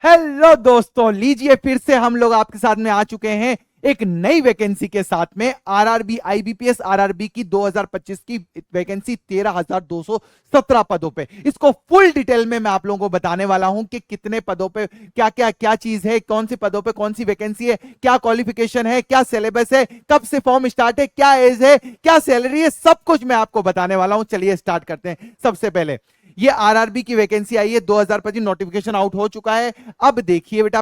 Hello दोस्तों, लीजिए फिर से हम लोग आपके साथ में आ चुके हैं एक नई वैकेंसी के साथ में। आरआरबी आईबीपीएस आरआरबी की 2025 की वैकेंसी 13,217 पदों पे। इसको फुल डिटेल में मैं आप लोगों को बताने वाला हूं कि कितने पदों पे क्या चीज है, कौन सी पदों पे कौन सी वैकेंसी है, क्या क्वालिफिकेशन है, क्या सिलेबस है, कब से फॉर्म स्टार्ट है, क्या एज है, क्या सैलरी है, सब कुछ मैं आपको बताने वाला हूं। चलिए स्टार्ट करते हैं। सबसे पहले ये आरआरबी की वैकेंसी आई है 2025, नोटिफिकेशन आउट हो चुका है। अब देखिए बेटा,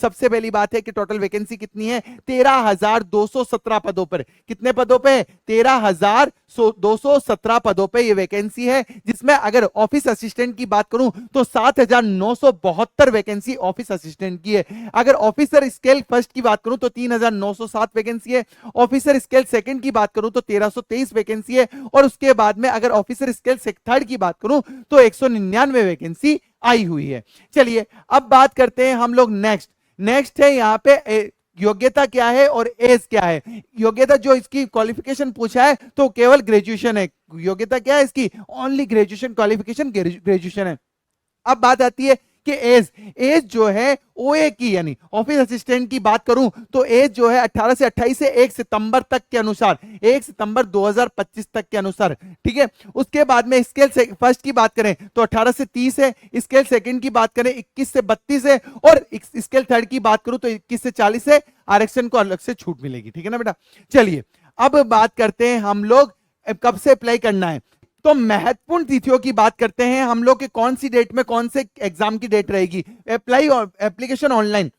सबसे पहली बात है कि टोटल वैकेंसी कितनी है? 13,217 पदों पर। कितने पदों पे? 13,217 पदों पे ये वैकेंसी है, जिसमें अगर ऑफिस असिस्टेंट की बात करूं तो 7,972 वैकेंसी ऑफिस असिस्टेंट की है। अगर ऑफिसर स्केल फर्स्ट की बात करूं तो 3,907 वैकेंसी है। ऑफिसर स्केल सेकंड की बात करूं तो 1,323 वैकेंसी है। और उसके बाद में अगर ऑफिसर स्केल थर्ड की बात करूं तो 199 वैकेंसी आई हुई है। चलिए अब बात करते हैं हम लोग नेक्स्ट है यहां पे योग्यता क्या है और एज क्या है। योग्यता जो इसकी क्वालिफिकेशन पूछा है तो केवल ग्रेजुएशन है। योग्यता क्या है इसकी? ओनली ग्रेजुएशन, क्वालिफिकेशन ग्रेजुएशन है। अब बात आती है कि एज जो है ओए की, यानी ऑफिस असिस्टेंट की बात करूं तो एज जो है 18 से 28 से 1 सितंबर तक के अनुसार, 1 सितंबर 2025 तक के अनुसार, ठीक है। उसके बाद में स्केल फर्स्ट की बात करें तो 18 से 30 है। स्केल सेकंड की बात करें 21 से 32 है। और स्केल थर्ड की बात करूं तो 21 से 40 है। आरक्षण को अलग से छूट मिलेगी, ठीक है ना बेटा। चलिए अब बात करते हैं हम लोग कब से अप्लाई करना है। तो महत्वपूर्ण तिथियों की बात करते हैं हम लोग कि कौन सी डेट में कौन से एग्जाम की डेट रहेगी। अप्लाई और एप्लीकेशन ऑनलाइन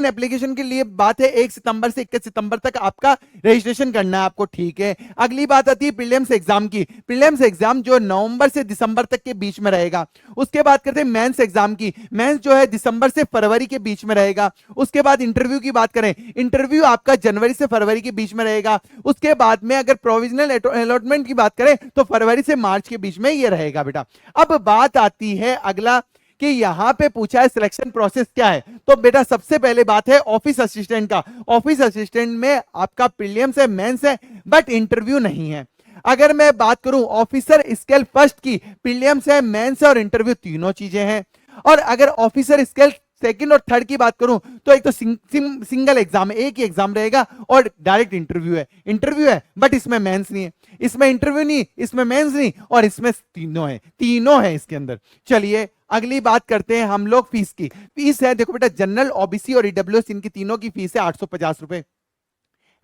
एप्लीकेशन के लिए बात है 1 सितंबर से 21 सितंबर तक आपका रजिस्ट्रेशन करना है आपको, ठीक है। अगली बात आती है प्रीलिम्स एग्जाम की। प्रीलिम्स एग्जाम जो नवंबर से दिसंबर तक के बीच में रहेगा। उसके बाद करते हैं मेंस एग्जाम की। मेंस जो है दिसंबर से फरवरी के बीच में रहेगा। उसके बाद इंटरव्यू की बात करें, इंटरव्यू आपका जनवरी से फरवरी के बीच में रहेगा। उसके बाद में अगर प्रोविजनल अलॉटमेंट की बात करें तो फरवरी से मार्च के बीच में ये रहेगा बेटा। अब बात आती है अगला कि यहां पे पूछा है सिलेक्शन प्रोसेस क्या है। तो बेटा सबसे पहले बात है ऑफिस असिस्टेंट का। ऑफिस असिस्टेंट में आपका प्रीलिम्स है, मेंस है, बट इंटरव्यू नहीं है। अगर मैं बात करूं ऑफिसर स्केल फर्स्ट की, प्रीलिम्स है, मेंस है और इंटरव्यू, तीनों चीजें हैं। और अगर ऑफिसर स्केल सेकंड और थर्ड की बात करूं तो एक तो सिंगल एग्जाम है, एक ही एग्जाम रहेगा और डायरेक्ट इंटरव्यू है बट इसमें मेंस नहीं है, इसमें इंटरव्यू नहीं, इसमें मेंस नहीं, और इसमें तीनों है इसके अंदर। चलिए अगली बात करते हैं हम लोग फीस की। फीस है, देखो बेटा, जनरल, ओबीसी और ईडब्ल्यूएस, इनकी तीनों की फीस है 850 रुपए।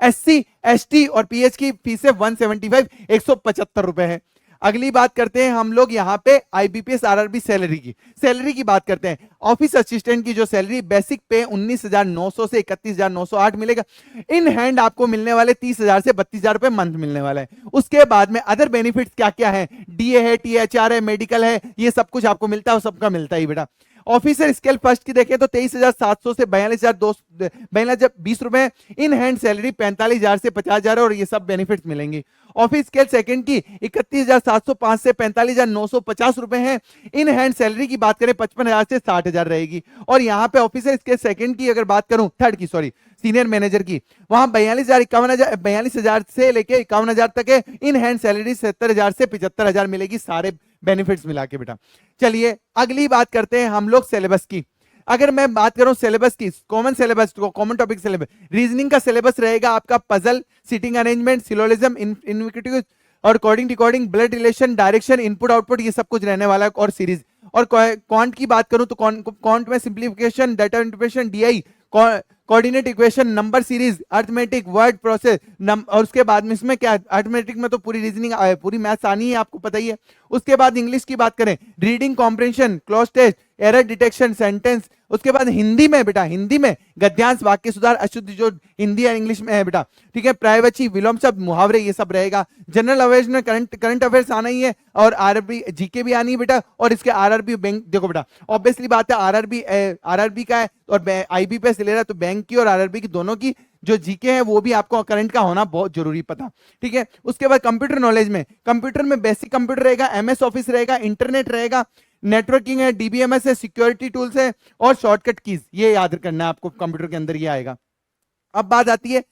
एससी, एसटी और पीएच की फीस है 175, 175 रुपए है। अगली बात करते हैं हम लोग यहां पे आईबीपीएस आरआरबी सैलरी की बात करते हैं। ऑफिस असिस्टेंट की जो सैलरी बेसिक पे 19,900 से 31,908 मिलेगा। इन हैंड आपको मिलने वाले 30,000 से 32,000 रुपए मंथ मिलने वाला है। उसके बाद में अदर बेनिफिट्स क्या क्या है, डीए है, टीएचआर है, मेडिकल है, ये सब कुछ आपको मिलता है, सबका मिलता ही बेटा। ऑफिसर स्केल फर्स्ट की देखें तो 23,700 से 42,20 रुपए। इन हैंड सैलरी 45,000 से 50,000 और ये सब बेनिफिट्स मिलेंगे। ऑफिस स्केल सेकंड की 31,705 से 45,950 रुपए हैं। इन हैंड सैलरी की बात करें 55,000 से 60,000 रहेगी। और यहाँ पे ऑफिसर स्केल सेकंड की अगर बात करूं, थर्ड की सॉरी, सीनियर मैनेजर की, वहां 42,000 से लेके 51,000 तक है। इन हैंड सैलरी 70,000 से 75,000 मिलेगी, सारे बेनिफिट्स मिला के बेटा। चलिए अगली बात करते हैं हम लोग सिलेबस की। अगर मैं बात करूं सिलेबस की, common syllabus, common topic syllabus, reasoning का सिलेबस रहेगा आपका पजल, सीटिंग अरेंजमेंट, सिलोजिज्म, इनविक्टिव और coding, decoding, blood relation, direction, input output, ये सब कुछ रहने वाला है। और सीरीज और क्वांट की बात करूं तो क्वांट में simplification, data interpretation, DI, coordinate equation, number series, arithmetic, word process, और उसके बाद में इसमें क्या, अर्थमेटिक में तो पूरी रीजनिंग, पूरी मैथ्स आनी है, आपको पता ही है। उसके बाद इंग्लिश की बात करें, reading comprehension, cloze test, error detection, sentence. उसके बाद हिंदी में बेटा, हिंदी में गद्यांश, वाक्य सुधार, अशुद्ध जो हिंदी या इंग्लिश में है बेटा, ठीक है, प्रायवाची, विलोम शब्द, मुहावरे, ये सब रहेगा। जनरल अवेयर्स में करंट अफेयर्स आना ही है, और आरआरबी जीके भी आनी है बेटा। और इसके आरआरबी बैंक, देखो बेटा ऑब्वियसली बात है, आरआरबी का है और आईबीपीएस ले रहा है, तो बैंक की और आरआरबी की दोनों की जो जीके है वो भी आपको करंट का होना बहुत जरूरी पता, ठीक है। उसके बाद कंप्यूटर नॉलेज में, कंप्यूटर में बेसिक कंप्यूटर रहेगा, एमएस ऑफिस रहेगा, इंटरनेट रहेगा, नेटवर्किंग है, डीबीएमएस है, सिक्योरिटी टूल्स है और शॉर्टकट कीज, ये याद करना है आपको, कंप्यूटर के अंदर ये आएगा। अब बात आती है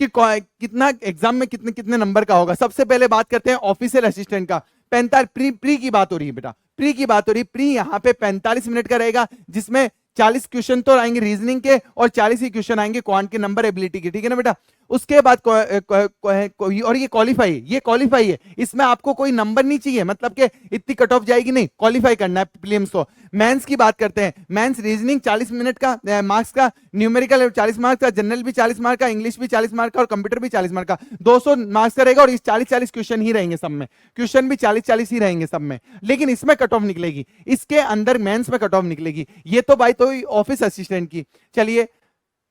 कि कितना एग्जाम में कितने कितने नंबर का होगा। सबसे पहले बात करते हैं ऑफिशियल असिस्टेंट का। 45 प्री की बात हो रही है बेटा, प्री की बात हो रही है। प्री यहाँ पे 45 मिनट का रहेगा, जिसमें 40 क्वेश्चन तो आएंगे रीजनिंग के और 40 ही क्वेश्चन आएंगे क्वांट के नंबर एबिलिटी के, ठीक है ना बेटा। उसके बाद और ये क्वालिफाई है, इसमें आपको कोई नंबर नहीं चाहिए, मतलब कि इतनी कट ऑफ जाएगी नहीं, क्वालिफाई करना है प्रीलिम्स को। मेंस की बात करते हैं, मेंस रीजनिंग 40 मिनट का मार्क्स का, न्यूमेरिकल 40 मार्क्स का, जनरल भी 40 मार्क का, इंग्लिश भी 40 मार्क का और कंप्यूटर भी 40 मार्क का, 200 मार्क्स का रहेगा। और इस 40-40 क्वेश्चन ही रहेंगे सब में, क्वेश्चन भी 40-40 ही रहेंगे सब में, लेकिन इसमें कट ऑफ निकलेगी, इसके अंदर मेंस में कट ऑफ निकलेगी। ये तो भाई तो ऑफिस असिस्टेंट की। चलिए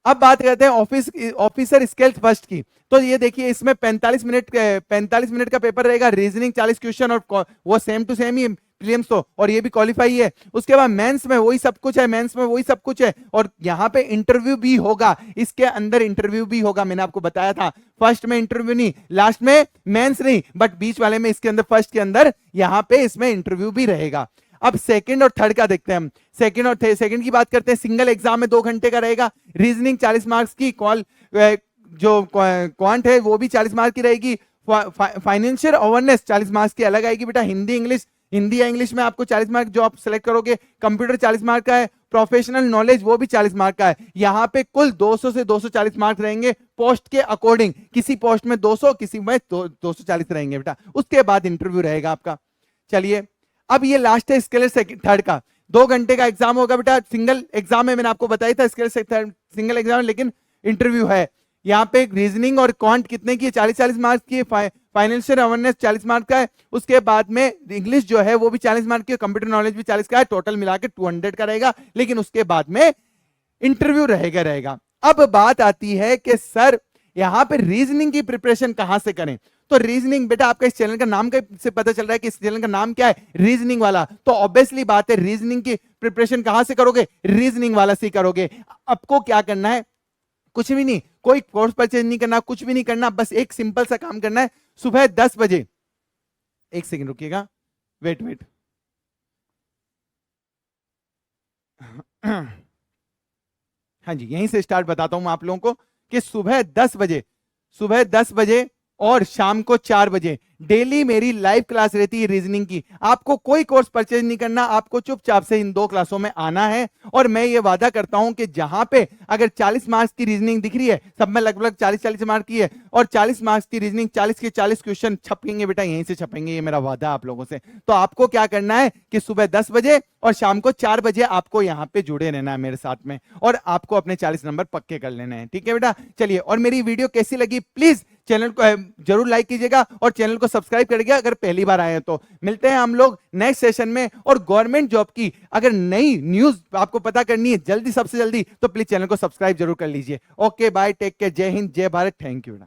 अब बात करते हैं ऑफिसर स्केल फर्स्ट की। तो ये देखिए इसमें 45 मिनट का पेपर रहेगा, रीजनिंग 40 क्वेश्चन और वो सेम टू सेम ही प्रीलिम्स तो, और ये भी क्वालिफाई है। उसके बाद मेंस में वही सब कुछ है, और यहाँ पे इंटरव्यू भी होगा, इसके अंदर इंटरव्यू भी होगा, मैंने आपको बताया था। फर्स्ट में इंटरव्यू नहीं, लास्ट में मेंस नहीं, बट बीच वाले में इसके अंदर फर्स्ट के अंदर यहाँ पे इसमें इंटरव्यू भी रहेगा। अब सेकंड और थर्ड का देखते हैं हम। सेकंड की बात करते हैं, सिंगल एग्जाम में 2 घंटे का रहेगा, रीजनिंग 40 मार्क्स की, जो क्वांट है वो भी 40 मार्क की रहेगी, फाइनेंशियल अवेयरनेस 40 मार्क्स की अलग आएगी बेटा, हिंदी या इंग्लिश में आपको 40 मार्क जो आप सेलेक्ट करोगे, कंप्यूटर 40 मार्क का है, प्रोफेशनल नॉलेज वो भी 40 मार्क का है। यहाँ पे कुल 200 से 240 मार्क रहेंगे पोस्ट के अकॉर्डिंग, किसी पोस्ट में 200, किसी में 240 रहेंगे बेटा। उसके बाद इंटरव्यू रहेगा आपका। चलिए अब ये लास्ट है स्केल थर्ड का, 2 घंटे का एग्जाम होगा बेटा, सिंगल एग्जाम है, मैंने आपको बताया था स्केल सिंगल एग्जाम, लेकिन इंटरव्यू है। यहाँ पे रीजनिंग और क्वांट कितने की, 40-40 मार्क्स की, फाइनेंशियल अवेयरनेस 40 मार्क का है, उसके बाद में इंग्लिश जो है वो भी 40 मार्क की, कंप्यूटर नॉलेज भी 40 का है, टोटल मिला के 200 का रहेगा, लेकिन उसके बाद में इंटरव्यू रहेगा। अब बात आती है कि सर यहाँ पे रीजनिंग की प्रिपरेशन कहां से करें। तो रीजनिंग बेटा आपका इस चैनल का नाम से पता चल रहा है कि इस चैनल का नाम क्या है, रीजनिंग वाला। तो ऑब्वियसली बात है रीजनिंग की प्रिपरेशन कहां से करोगे, रीजनिंग वाला से करोगे। आपको क्या करना है, कुछ भी नहीं, कोई कोर्स परचेज नहीं करना, कुछ भी नहीं करना, बस एक सिंपल सा काम करना है। सुबह 10 बजे, एक सेकंड रुकिएगा, वेट हाँ जी, यहीं से स्टार्ट बताता हूं मैं आप लोगों को कि सुबह 10 बजे और शाम को 4 बजे डेली मेरी लाइव क्लास रहती है रीजनिंग की। आपको कोई कोर्स परचेज नहीं करना, आपको चुपचाप से इन 2 क्लासों में आना है। और मैं ये वादा करता हूं कि जहां पे अगर 40 मार्क्स की रीजनिंग दिख रही है, सब में लगभग 40-40 मार्क की है, और 40 मार्क्स की रीजनिंग, 40 के 40 क्वेश्चन छपेंगे बेटा, यहीं से छपेंगे, ये मेरा वादा आप लोगों से। तो आपको क्या करना है कि सुबह 10 बजे और शाम को 4 बजे आपको यहाँ पे जुड़े रहना है मेरे साथ में, और आपको अपने 40 नंबर पक्के कर लेने हैं, ठीक है बेटा। चलिए, और मेरी वीडियो कैसी लगी प्लीज चैनल को जरूर लाइक कीजिएगा और चैनल को सब्सक्राइब करिएगा अगर पहली बार आए हैं तो। मिलते हैं हम लोग नेक्स्ट सेशन में। और गवर्नमेंट जॉब की अगर नई न्यूज आपको पता करनी है जल्दी, सबसे जल्दी, तो प्लीज चैनल को सब्सक्राइब जरूर कर लीजिए। ओके बाय, टेक केयर, जय हिंद, जय भारत, थैंक यू।